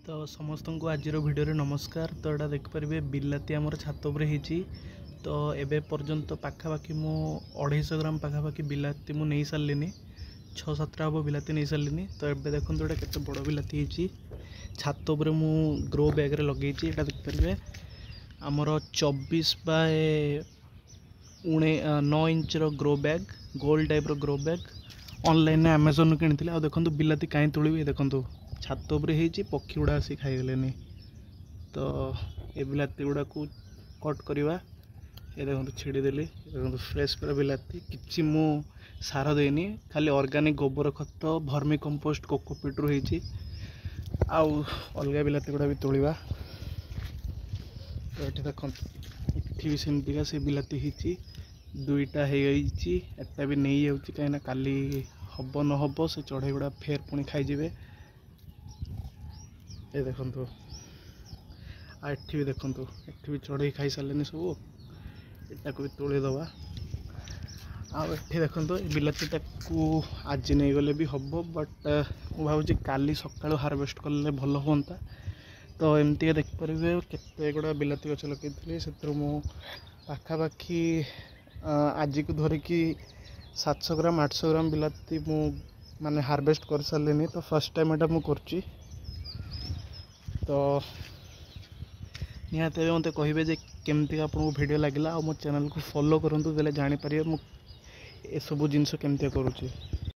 तो समस्त को आज भिडियो नमस्कार। तो यहाँ देखिपारे बिलाती आमर छात उपरे होती। तो एबे पर्यंत पाखापाखि मु 250 ग्राम पाखापाखि बिलाती मु नहीं सारे 6-7 हम बिलाती नहीं सारे। तो ये देखो यहाँ के बड़ बिलाती होती छात उपरे मु ग्रो बैग रे लगे। यहाँ देखिपारे आमर 24 बाय 9 इंच ग्रो बैग गोल type grow bag online Amazon किनी। आ देखो बिलाती कहीं तुड़ी देखो छात उपरे होती पक्षी गुड़ा आसी खाईगले। तो ये बिलाती गुड़ा को कट करवा। ये देखो छिड़देली देखो फ्रेश पूरा बिलाती किसी मु सार देनी खाली ऑर्गेनिक गोबर खत भर्मी कंपोस्ट कोकोपीट रु होती। आउ अलग बिलाती गुड़ा भी तोड़वा। तो ये देखो इठी भी सेमतिका से बिलाती होती दुईटा होता भी नहीं जाऊँगी कहीं काली हम न हम से चढ़ई गुड़ा फेर पुणी खाईजे। ये देखो एठी भी देखो एठी भी चढ़ई खाई सारे सब। यहाँ को भी तोड़ीदवा। आठी देखो बिलातीटा को आज नहीं गले भी हम बट मुझे काली सका हार्वेस्ट कले भल हाँ। तो एमती देखिपारे केते गुड़ा बिलाती गच लगे से पाखापाखि आज को धरिकी 700 ग्राम 800 ग्राम बिलाती मु माने हार्वेस्ट कर सारे। तो फर्स्ट टाइम एटा मु करची। तो निहाती मत कहे केमती आपको वीडियो लगे। आ मो चैनल को फॉलो करूँ जापर मु सब जिनस केमती करुँची।